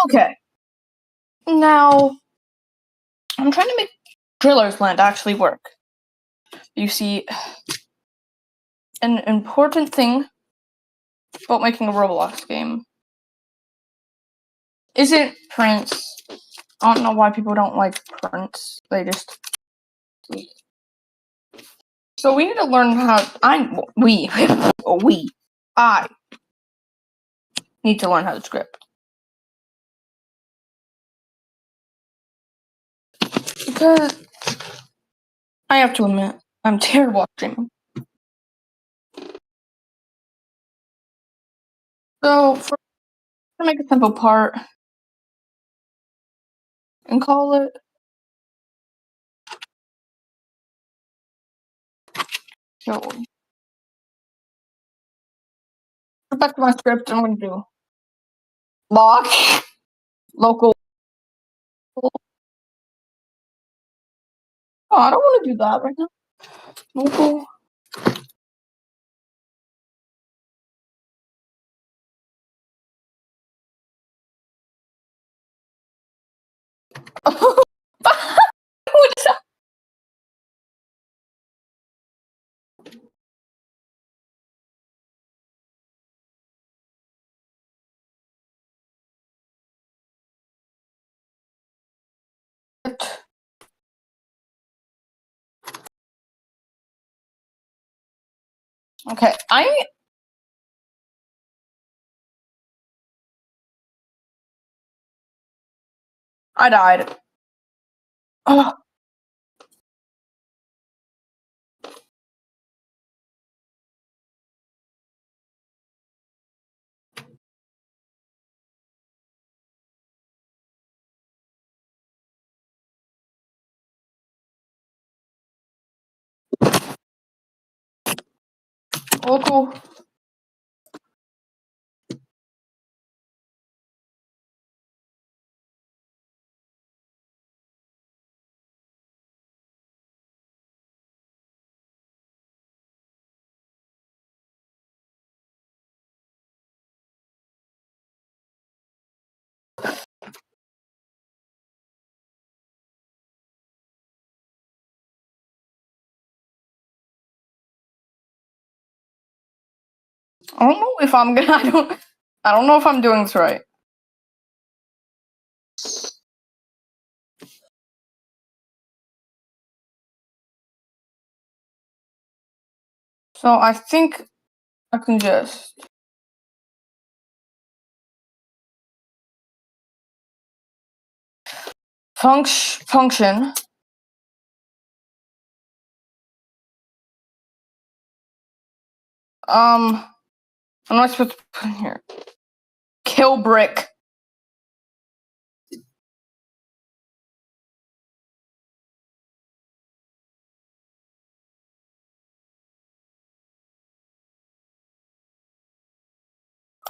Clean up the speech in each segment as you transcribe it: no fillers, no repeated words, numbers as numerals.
Okay. Now, I'm trying to make Driller's Land actually work. You see, an important thing about making a Roblox game isn't prints. I don't know why people don't like prints. They just... So we need to learn how... I need to learn how to script. Because I have to admit, I'm terrible at streaming. So, to make a simple part and call it... So, go back to my script, I'm going to do lock, local... Oh, I don't want to do that right now. Local... Okay, I died. Oh. Local... I don't know if I'm gonna... I don't know if I'm doing this right. So I think I can just... function. What am I supposed to put in here? Kill brick.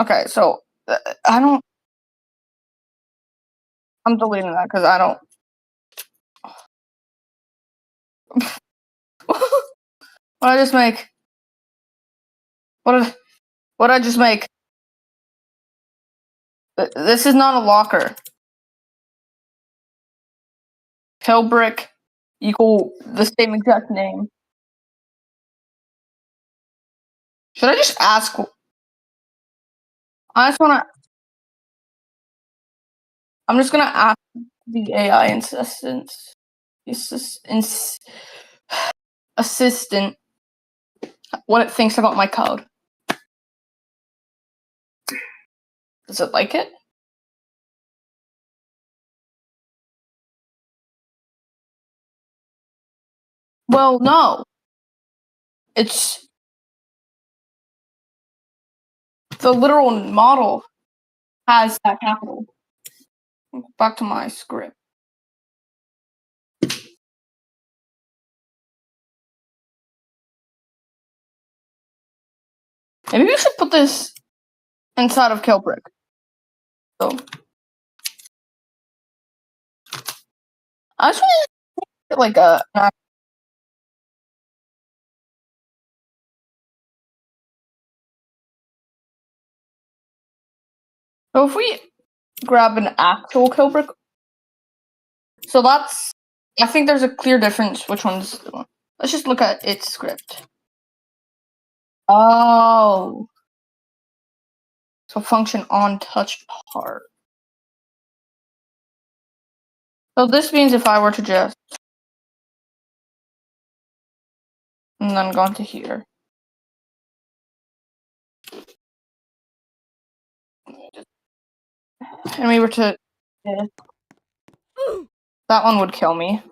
Okay, so I don't... I'm deleting that because I don't... What did I just make? What did I just make? This is not a locker. Kill brick equal the same exact name. Should I just ask? I just wanna... I'm just gonna ask the AI assistant what it thinks about my code. Does it like it? Well, no. It's the literal model has that capital. Back to my script. Maybe we should put this inside of Killbrick. So I just want to like So if we grab an actual kill brick, so that's, I think there's a clear difference which one's the one. Let's just look at its script. Oh. So function on touch part. So this means if I were to just, and then go into here. And we were to, that one would kill me.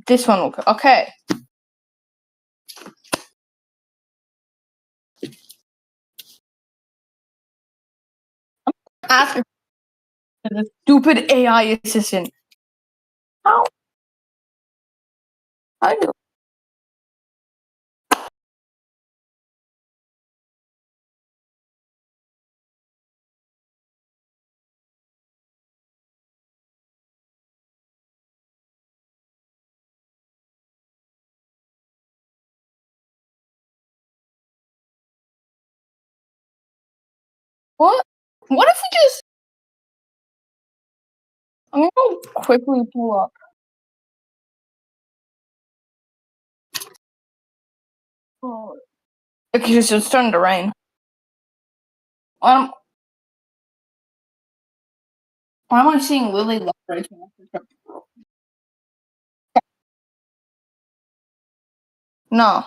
This one will, okay. Ask the stupid AI assistant. How? How do you? What? What if we just? I'm gonna quickly pull up. Oh. Because it's starting to rain. Why am I seeing Lily left right now? No.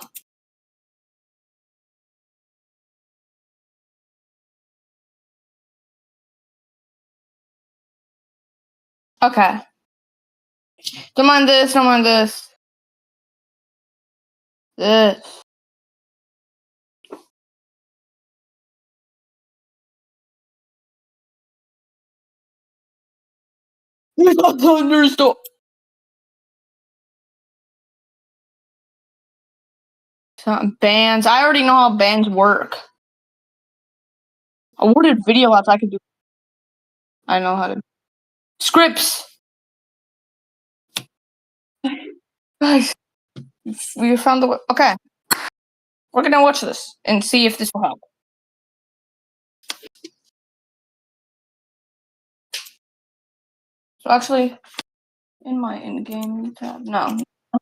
Okay. Don't mind this. Don't mind this. This. It's a thunderstorm. Bands. I already know how bands work. Awarded video apps I could do. I know how to. Scripts. Guys, we found the. Okay. We're gonna watch this and see if this will help. So actually, in my in-game tab, no.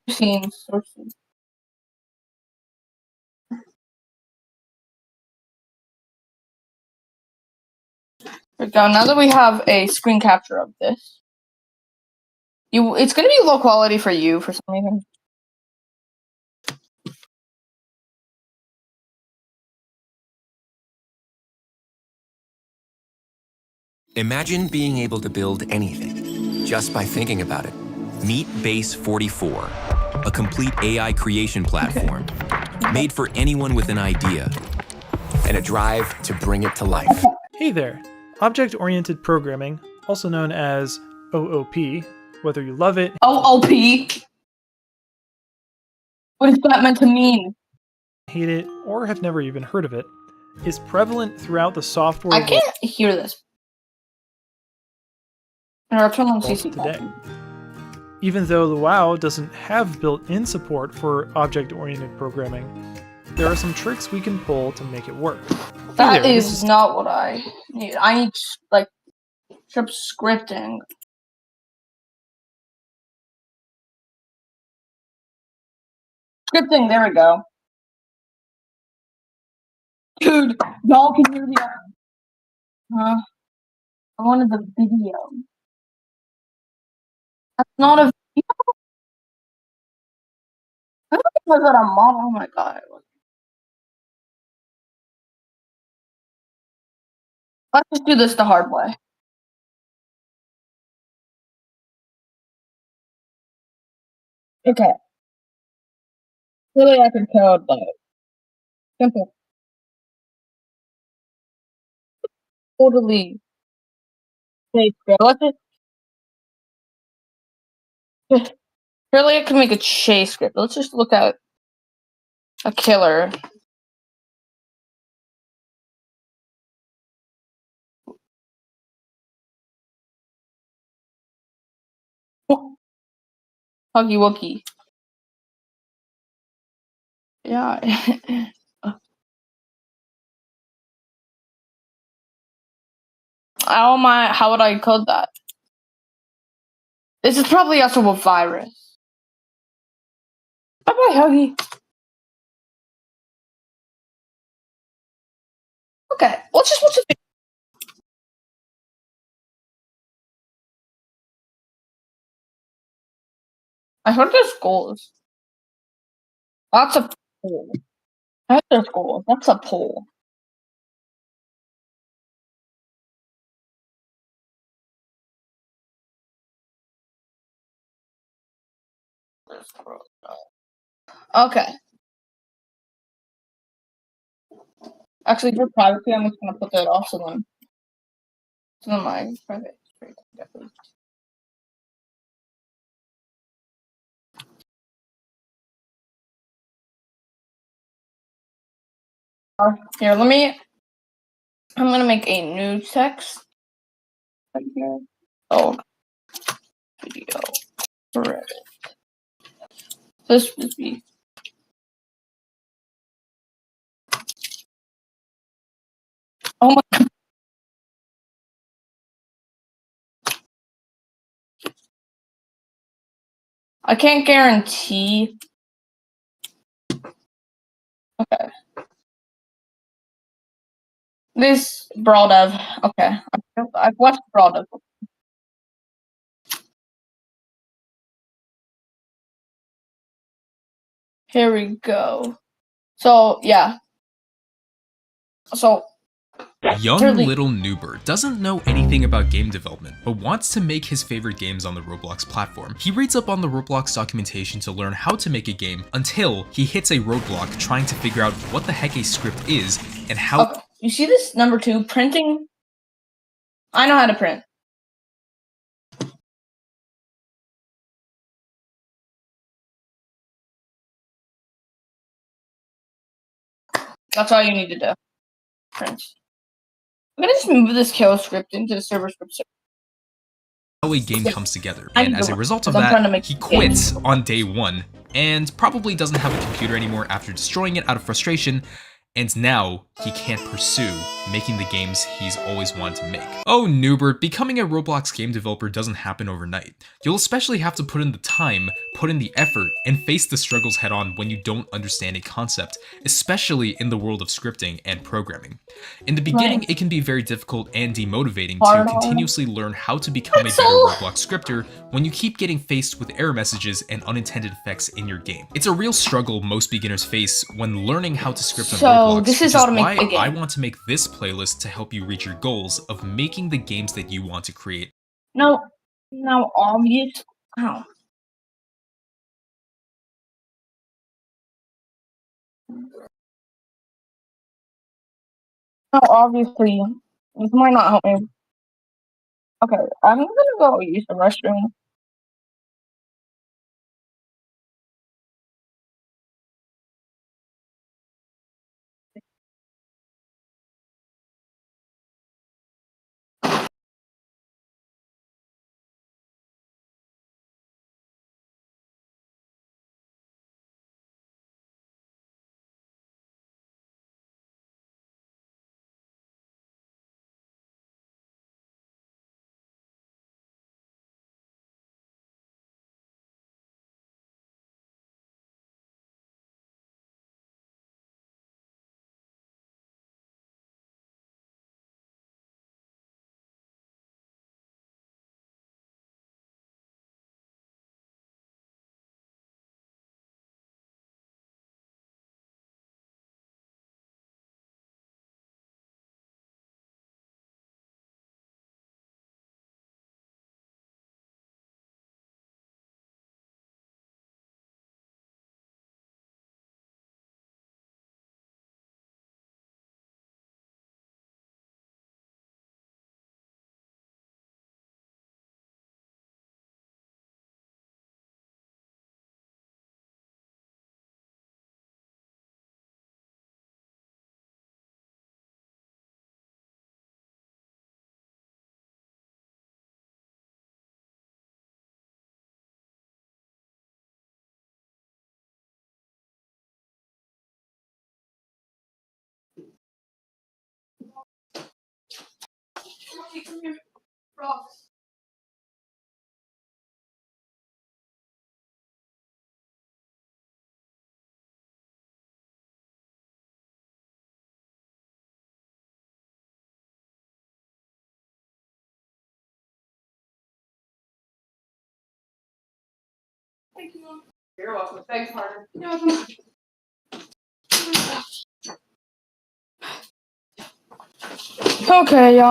Scenes. Sources. There we go. Now that we have a screen capture of this, it's gonna be low quality for you for some reason. Imagine being able to build anything just by thinking about it. Meet Base 44, a complete AI creation platform made for anyone with an idea and a drive to bring it to life. Hey there! Object-oriented programming, also known as OOP, whether you love it, OOP? What is that meant to mean? hate it, or have never even heard of it, is prevalent throughout the software I can't hear this. Interruption on world CC today. Even though the WoW doesn't have built-in support for object-oriented programming, there are some tricks we can pull to make it work. That is not what I need. I need, like, scripting. Scripting, there we go. Dude, y'all can hear the I wanted the video. That's not a video. I don't think I got a model. Oh my god. Let's just do this the hard way. Okay. Really, I could code, but simple. Totally safe. Let's just. Really, I could make a chase script. Let's just look at a killer. Huggy Wuggy. Yeah. How would I code that? This is probably also a virus. Bye bye, Huggy. Okay, let's just watch the video. I heard there's goals. That's a poll. I heard there's goals. That's a poll. Okay. Actually, for privacy, I'm just gonna put that off so then my private. Here, I'm gonna make a new text. Right here. Oh, video. Reddit. This would be. Oh my. I can't guarantee. Okay. This Brawl Dev. Okay. I've watched Brawl Dev. Here we go. So, yeah. So, Young really- little Noober doesn't know anything about game development, but wants to make his favorite games on the Roblox platform. He reads up on the Roblox documentation to learn how to make a game until he hits a roadblock trying to figure out what the heck a script is and how. Okay. You see this number 2 printing? I know how to print. That's all you need to do. Print. I'm gonna just move this kill script into the server script. How a game comes together, I and know as a it, result of 'cause I'm trying to that, make he games. quits on day 1 and probably doesn't have a computer anymore after destroying it out of frustration, and now he can't pursue making the games he's always wanted to make. Oh, Noobert, becoming a Roblox game developer doesn't happen overnight. You'll especially have to put in the time, put in the effort, and face the struggles head on when you don't understand a concept, especially in the world of scripting and programming. In the beginning, it can be very difficult and demotivating Hard to on. continuously learn how to become a better So- Roblox scripter when you keep getting faced with error messages and unintended effects in your game. It's a real struggle most beginners face when learning how to script on So, Roblox, this which is how to make why the game. I want to make this playlist to help you reach your goals of making the games that you want to create. Now, obvious. Ow. Now, obviously, this might not help me. Okay, I'm gonna go use the restroom. Thank you. You're welcome. Thanks, Carter. You're welcome. Okay,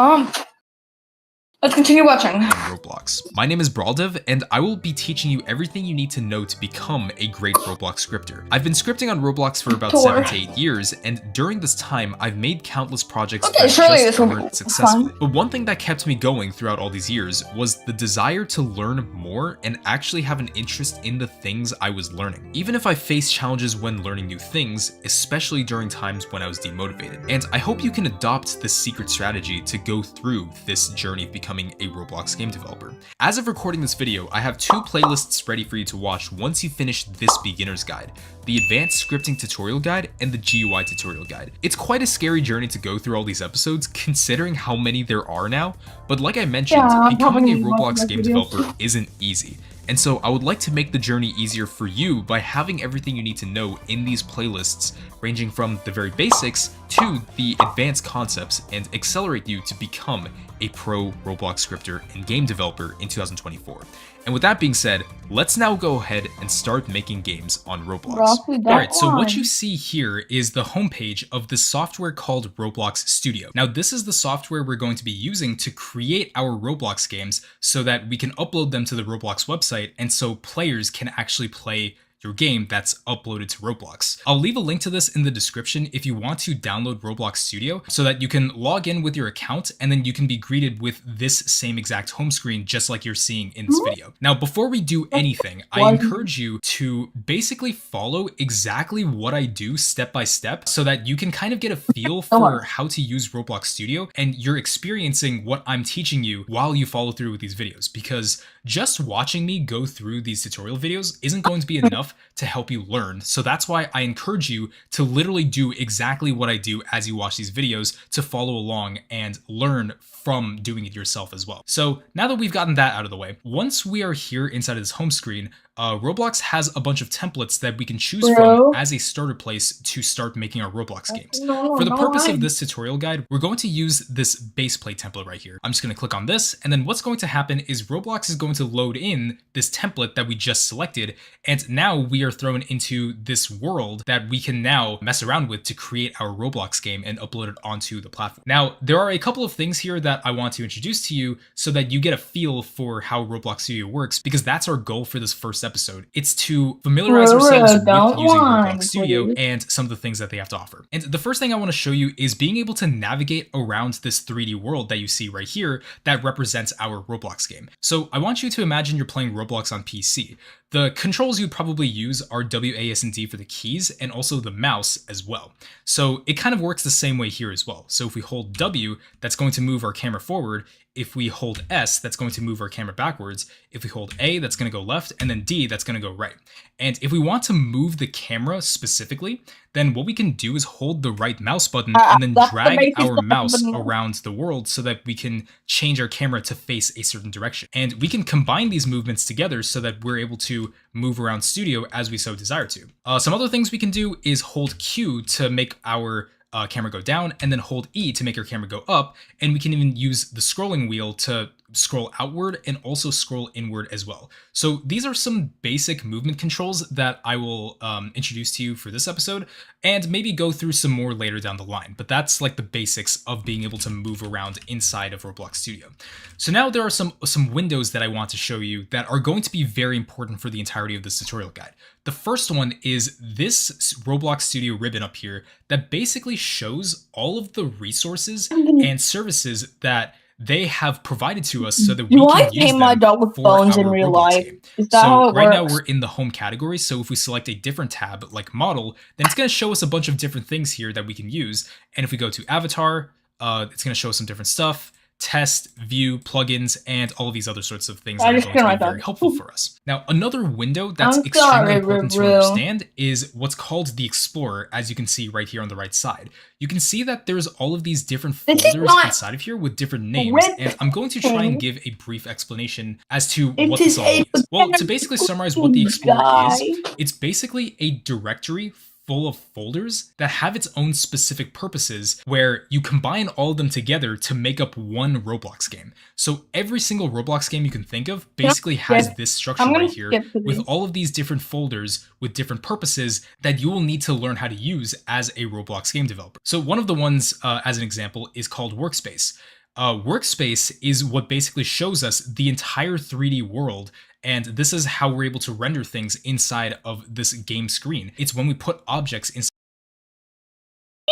let's continue watching. On Roblox. My name is Braldev, and I will be teaching you everything you need to know to become a great Roblox scripter. I've been scripting on Roblox for about 7 to 8 years, and during this time, I've made countless projects that just weren't successful. But one thing that kept me going throughout all these years was the desire to learn more and actually have an interest in the things I was learning. Even if I faced challenges when learning new things, especially during times when I was demotivated. And I hope you can adopt this secret strategy to go through this journey of becoming a Roblox game developer. As of recording this video, I have 2 playlists ready for you to watch once you finish this beginner's guide, the advanced scripting tutorial guide and the GUI tutorial guide. It's quite a scary journey to go through all these episodes considering how many there are now, but like I mentioned, becoming a Roblox game developer isn't easy. And so I would like to make the journey easier for you by having everything you need to know in these playlists, ranging from the very basics to the advanced concepts, and accelerate you to become a pro Roblox scripter and game developer in 2024. And with that being said, let's now go ahead and start making games on Roblox. Alright, so what you see here is the homepage of this software called Roblox Studio. Now this is the software we're going to be using to create our Roblox games so that we can upload them to the Roblox website and so players can actually play your game that's uploaded to Roblox. I'll leave a link to this in the description if you want to download Roblox Studio so that you can log in with your account and then you can be greeted with this same exact home screen just like you're seeing in this video. Now, before we do anything, I encourage you to basically follow exactly what I do step by step so that you can kind of get a feel for how to use Roblox Studio and you're experiencing what I'm teaching you while you follow through with these videos, because just watching me go through these tutorial videos isn't going to be enough to help you learn. So that's why I encourage you to literally do exactly what I do as you watch these videos to follow along and learn from doing it yourself as well. So now that we've gotten that out of the way, once we are here inside of this home screen, Roblox has a bunch of templates that we can choose from as a starter place to start making our Roblox games. For the purpose of this tutorial guide, we're going to use this base plate template right here. I'm just going to click on this, and then what's going to happen is Roblox is going to load in this template that we just selected, and now we are thrown into this world that we can now mess around with to create our Roblox game and upload it onto the platform. Now, there are a couple of things here that I want to introduce to you so that you get a feel for how Roblox Studio works, because that's our goal for this first episode. It's to familiarize ourselves with using Roblox Studio and some of the things that they have to offer. And the first thing I want to show you is being able to navigate around this 3D world that you see right here that represents our Roblox game. So I want you to imagine you're playing Roblox on PC. The controls you'd probably use are W, A, S, and D for the keys, and also the mouse as well. So it kind of works the same way here as well. So if we hold W, that's going to move our camera forward. If we hold S, that's going to move our camera backwards. If we hold A, that's going to go left, and then D, that's going to go right. And if we want to move the camera specifically, then what we can do is hold the right mouse button and then drag our mouse around the world so that we can change our camera to face a certain direction. And we can combine these movements together so that we're able to move around Studio as we so desire to. Some other things we can do is hold Q to make our camera go down, and then hold E to make our camera go up, and we can even use the scrolling wheel to scroll outward and also scroll inward as well. So these are some basic movement controls that I will introduce to you for this episode, and maybe go through some more later down the line, but that's like the basics of being able to move around inside of Roblox Studio. So now there are some windows that I want to show you that are going to be very important for the entirety of this tutorial guide. The first one is this Roblox Studio ribbon up here that basically shows all of the resources and services that they have provided to us so that we can use them for our Roblox game. So right now we're in the home category, so if we select a different tab like model, then it's going to show us a bunch of different things here that we can use. And if we go to avatar, it's going to show us some different stuff. test, view, plugins, and all of these other sorts of things I that are just going to be turned my very dog. helpful for us. Now, another window that's I'm extremely sorry, important to Ruru. understand is what's called the Explorer, as you can see right here on the right side. You can see that there's all of these different This is folders not inside of here with different names, red and I'm going to try and thing. give a brief explanation as to It what this is all a means. Well, to basically summarize what the Explorer is, it's basically a directory full of folders that have its own specific purposes where you combine all of them together to make up one Roblox game. So every single Roblox game you can think of basically has this structure right here with all of these different folders with different purposes that you will need to learn how to use as a Roblox game developer. So one of the ones, as an example, is called Workspace. Workspace is what basically shows us the entire 3D world, and this is how we're able to render things inside of this game screen. It's when we put objects inside.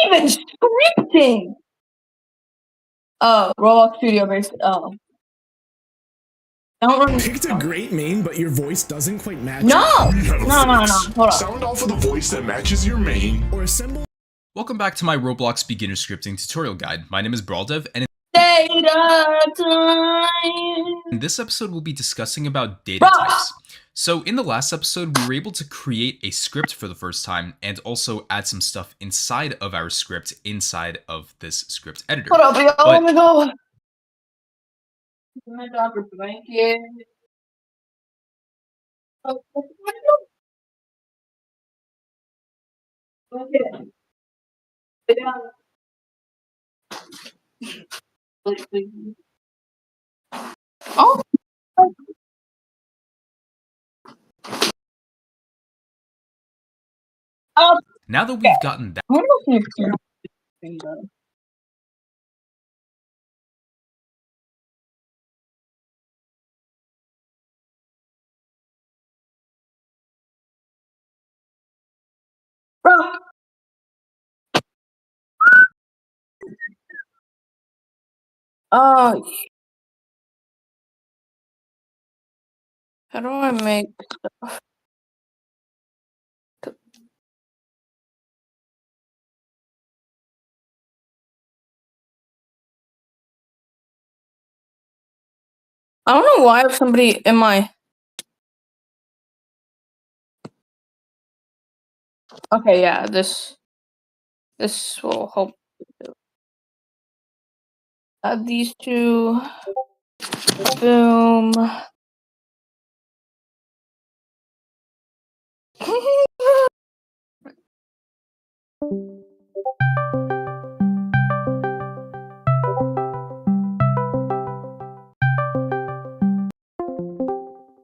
Even scripting. Oh, Roblox Studio based. Oh. Don't remember. Picked a great main, but your voice doesn't quite match. No! We have a No. fix. Hold on. Sound off of the voice that matches your main. Or assemble. Welcome back to my Roblox beginner scripting tutorial guide. My name is Braldev, and Data time. in this episode we'll be discussing about data Rock. types. So in the last episode, we were able to create a script for the first time and also add some stuff inside of our script inside of this script editor. Hold up, yo. But- Let me go. My dog a blanket. Oh, what's blanket? Sit down. Please. Oh. Now that we've gotten that, I wonder if you can though. Bro. Oh. How do I make stuff? I don't know why if somebody in my. Okay, yeah, this will help. Add these two. Boom.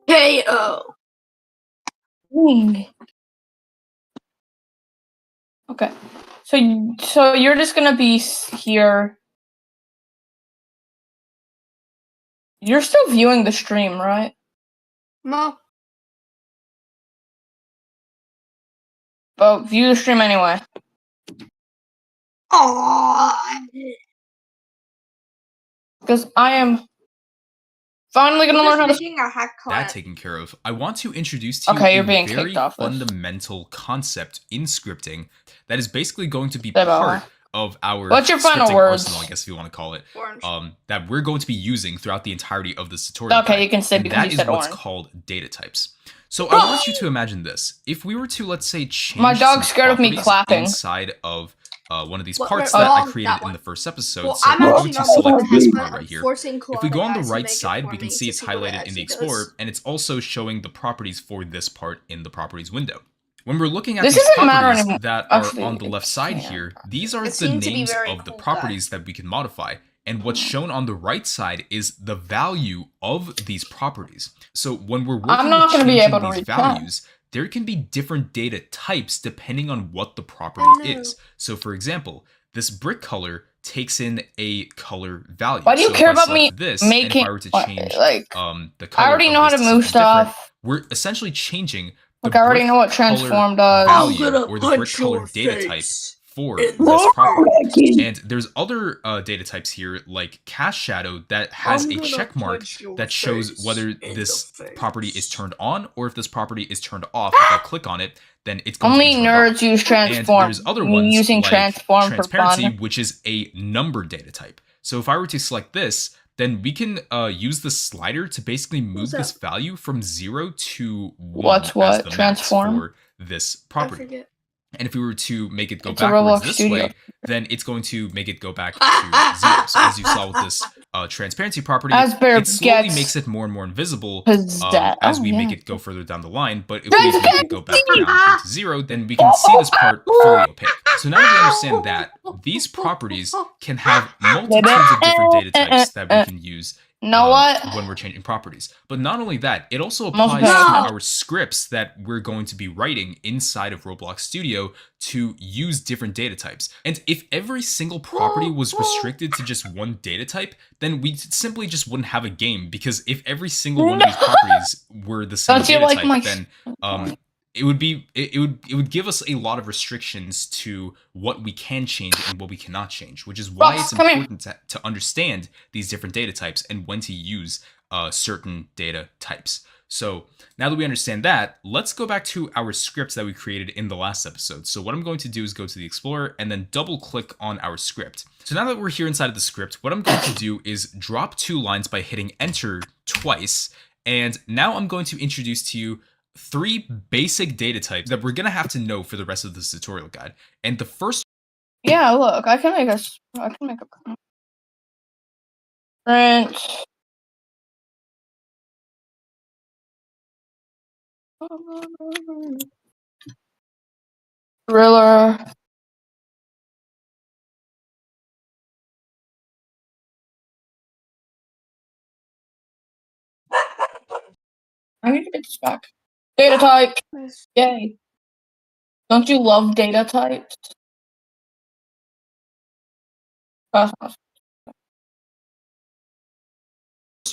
KO. Okay, so you're just gonna be here. You're still viewing the stream, right? No. But view the stream anyway. Aww. Because I am finally gonna learn how to. Making a hack that client. taken care of, I want to introduce to you Okay, you're a being very kicked off this. fundamental concept in scripting that is basically going to be Say bye. part of our What's your final scripting words? arsenal, I guess if you want to call it, Orange. that we're going to be using throughout the entirety of this tutorial. Okay, guide, you can say and because that you is said what's orange. called data types. So I want you to imagine this. If we were to, let's say, change My dog's some scared of me properties clapping. inside of one of these What- parts oh, that I that created in one. the first episode, Well, so I'm I'm actually going to not select making this this, part but right here. forcing If we go on the guys to right make it side, for we can me see to it's what it highlighted in actually the does. Explorer, and it's also showing the properties for this part in the Properties window. When we're looking at This these doesn't matter properties anymore. that are Actually, on the left it side can. here, these are It the seemed to be names very of the cool, properties that we can modify. And what's shown on the right side is the value of these properties. So when we're working I'm not with gonna be changing able to these read that. values, there can be different data types depending on what the property Oh, no. is. So for example, this brick color takes in a color value. Why do you So if care I about select me this, making and if I were to what- change like? the color I already of know how this to to move something different, stuff. we're essentially changing the Like I already brick know what color transform does. value I'm gonna or the brick punch color your data type face for in this the property. face. And there's other data types here like cast shadow that has I'm a gonna check mark punch your that shows face whether in this the face. property is turned on or if this property is turned off. If I click on it, then it's going Only to be turned nerds off. use And transform. there's other Me ones using like transform for transparency, fun. which is a number data type. So if I were to select this, then we can use the slider to basically move this value from 0 to 1 What's as what? the Transform? max for this I property. forget. And if we were to make it go It's a backwards Roblox this studio. way, then it's going to make it go back to 0. So as you saw with this transparency property, As Bear it slowly gets makes it more and more invisible possessed. as Oh, we make yeah. it go further down the line. But if we make it go back down here to 0, then we can see this part fully opaque. So now that we understand that, these properties can have multitudes of different data types that we can use Know what? when we're changing properties. But not only that, it also Most applies to valuable. our scripts that we're going to be writing inside of Roblox Studio to use different data types. And if every single property was restricted to just one data type, then we simply just wouldn't have a game, because if every single one of these properties were the same Don't you data like type, my- then it would give us a lot of restrictions to what we can change and what we cannot change, which is why Ross, it's come here. important to understand these different data types and when to use certain data types. So now that we understand that, let's go back to our scripts that we created in the last episode. So what I'm going to do is go to the Explorer and then double click on our script. So now that we're here inside of the script, what I'm going to do is drop 2 lines by hitting enter twice. And now I'm going to introduce to you 3 basic data types that we're going to have to know for the rest of this tutorial guide. And the first Yeah, look, I can make a print. Thriller. I need to get this back. Data type. Yay. Don't you love data types?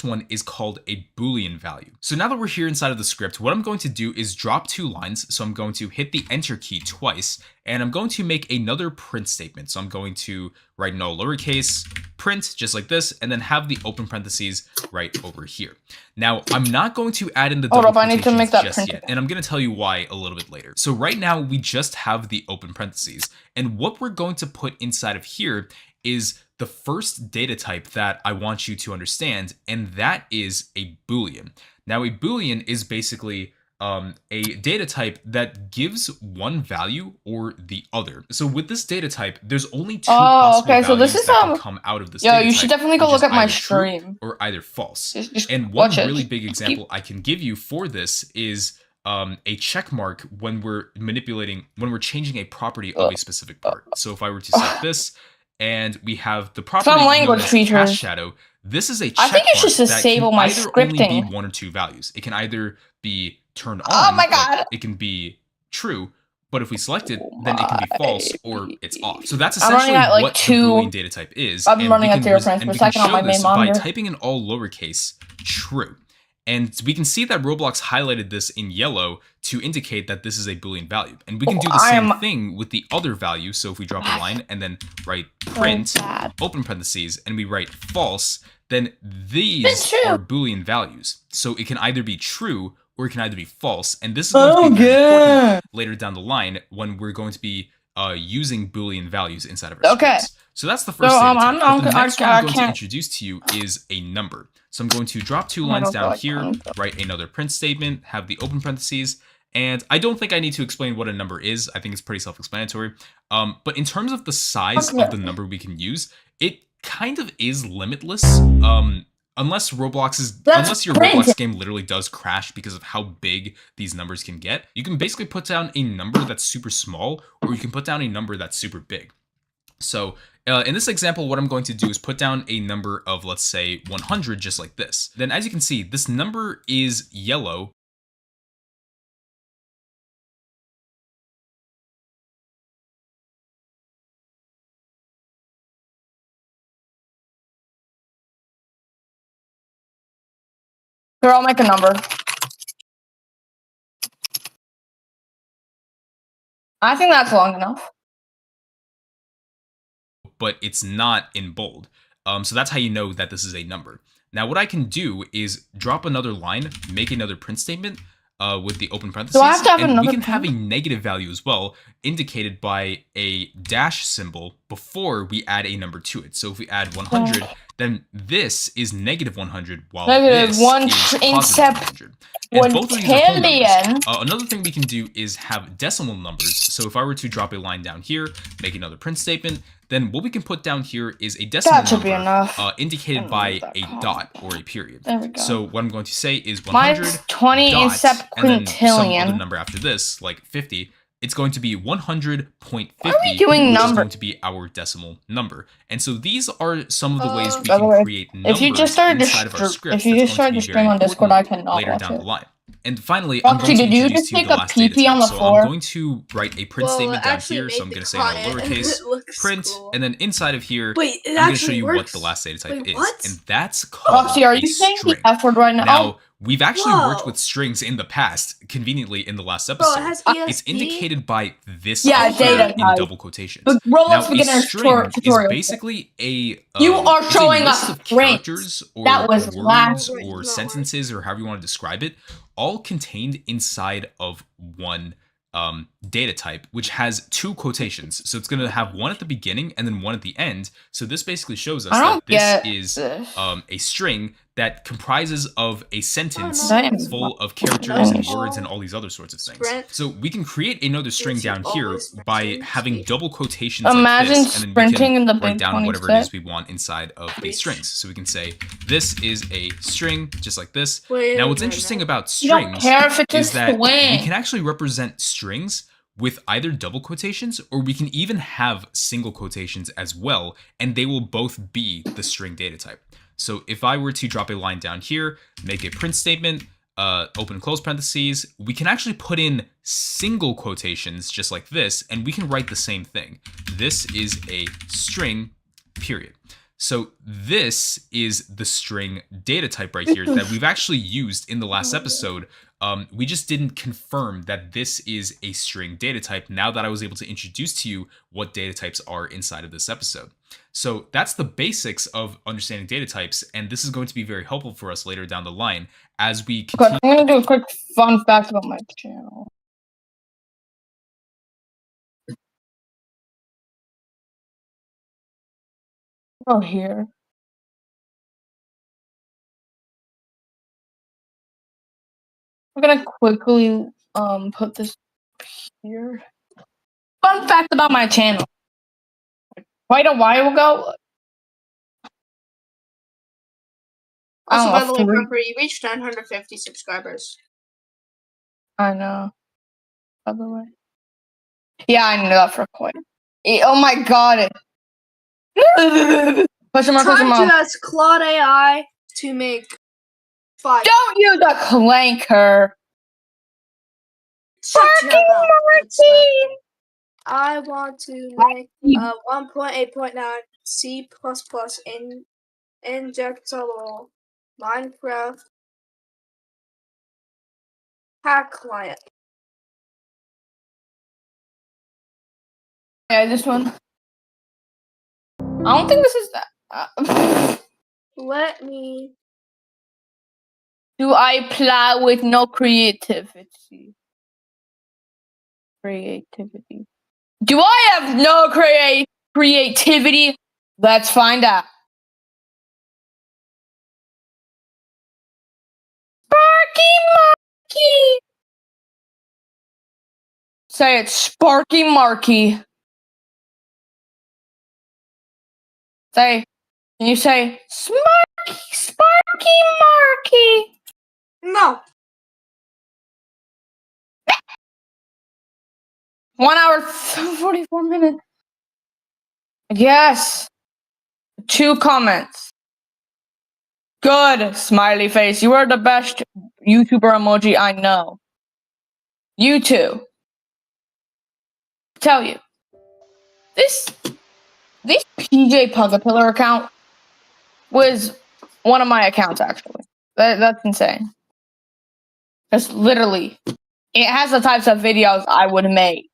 one is called a Boolean value. So now that we're here inside of the script, what I'm going to do is drop 2 lines. So I'm going to hit the enter key twice, and I'm going to make another print statement. So I'm going to write in all lowercase, print, just like this, and then have the open parentheses right over here. Now, I'm not going to add in the Hold double up, I need to make quotations that just print yet, and I'm going to tell you why a little bit later. So right now, we just have the open parentheses, and what we're going to put inside of here is the first data type that I want you to understand, and that is a Boolean. Now, a Boolean is basically a data type that gives one value or the other. So with this data type, there's only 2 possible okay, so values this is, that can come out of this yo, data you type, should definitely go which look is at my either true stream. or either false. Just And one watch it. really Just big keep- example I can give you for this is a check mark when we're changing a property of a specific part. So if I were to set this, and we have the property Some known language as features. cast shadow, this is a check I think you should mark that disable can my either only be scripting. 1 or 2 values. It can either be turned on, Oh my like God. it can be true, but if we select it, Oh then it can be false my or it's off. So that's I'm running essentially at, like, what 2 the Boolean data type is. I've been and running we at can 0 frames per and we can second on show my main this by monitor. typing in all lowercase true. And we can see that Roblox highlighted this in yellow to indicate that this is a Boolean value. And we can do the same thing with the other value. So if we drop a line and then write print, bad. open parentheses, and we write false, then these It's true. are Boolean values. So it can either be true or it can either be false. And this is going to be very important later down the line when we're going to be using Boolean values inside of our Okay. scripts. So that's the first So, data type. I'm- But the I- next one I I'm going to can't- introduce to you is a number. So I'm going to drop 2 I lines don't down like here, numbers. write another print statement, have the open parentheses, and I don't think I need to explain what a number is. I think it's pretty self-explanatory. But in terms of the size of the number we can use, it kind of is limitless. Unless your Roblox game literally does crash because of how big these numbers can get. You can basically put down a number that's super small, or you can put down a number that's super big. So in this example, what I'm going to do is put down a number of, let's say, 100, just like this. Then as you can see, this number is yellow. Here, I'll make a number. I think that's long enough. But it's not in bold. So that's how you know that this is a number. Now what I can do is drop another line, make another print statement, with the open parentheses. Do I have to have and we another can have a print? negative value as well, indicated by a dash symbol before we add a number to it. So if we add 100, then this is negative 100, while Negative this one is positive incept 100. And both of these are whole numbers. quintillion. Another thing we can do is have decimal numbers. So if I were to drop a line down here, make another print statement, then what we can put down here is a decimal That should be number enough. indicated don't by know that a column. dot or a period. There we go. So what I'm going to say is 100 Mine's 20 dot, incept and then some other quintillion. number after this, like 50. It's going to be 100.50, Why are we doing which is number? going to be our decimal number. And so these are some of the ways we By the can way, create numbers if you just started inside of our to script. if you that's just going to started to be stream very on Discord, I important cannot later watch down it. the line. And finally, I'm Roxy, going to did you introduce just to you make the a last data PP on type. the So floor? I'm going to write a print statement down here. So I'm going to say in all lowercase print, and then inside of here, Wait, it I'm going to actually show you what works. the last data type Wait, is. what? And that's called Roxy, are a you saying the string. F word right now? Now, we've actually worked Whoa. with strings in the past, conventionally in the last Bro, episode. it has It's ESP. indicated by this Yeah, up here data in type. double quotations. The Roblox Now, a beginner string is tutorial. basically a You are it's showing a list us of strings. characters or That was words last- Right, or not sentences or however you want to describe it, all contained inside of one data type, which has two quotations. So it's going to have one at the beginning and then one at the end. So this basically shows us I that don't get this is this. a string that comprises of a sentence Damn. full of characters and Damn. words and all these other sorts of things. Sprint. So we can create another string Gives you down here always by mention having speech. double quotations Imagine like this, and then we sprinting in can the write big down 20 whatever it is set. we want inside of these Preach. strings. So we can say this is a string, just like this. Wait Now a what's minute. interesting about You don't strings care if it's a is that we swing. can actually represent strings with either double quotations, or we can even have single quotations as well, and they will both be the string data type. So if I were to drop a line down here, make a print statement, open and close parentheses, we can actually put in single quotations just like this, and we can write the same thing. This is a string, period. So this is the string data type right here that we've actually used in the last episode. We just didn't confirm that this is a string data type now that I was able to introduce to you what data types are inside of this episode. So that's the basics of understanding data types, and this is going to be very helpful for us later down the line as we Good. continue. I'm gonna do a quick fun fact about my channel. Oh, here. I'm gonna quickly put this here. Fun fact about my channel. Quite a while ago. Also, by the way, three- Pepper, you reached 950 subscribers. I know. By the way. Yeah, I knew that for quite. Oh my god. Question mark, question Time to mark. ask Claude AI to make 5. Don't use a clanker. Shut your Sparky mouth. Marky. I want to make 1.8.9 C++ injectable Minecraft hack client. Yeah, this one. I don't think this is that. Let me. Do I play with no creativity? Creativity. Do I have no creativity? Let's find out. Sparky Marky. Say it, Sparky Marky. Say, can you say Sparky Marky? No. 1 hour 44 minutes. Yes. 2 comments. Good, smiley face. You are the best YouTuber emoji I know. You too. Tell you. This PJ Pugapillar account was one of my accounts actually. That's insane. That's literally it has the types of videos I would make.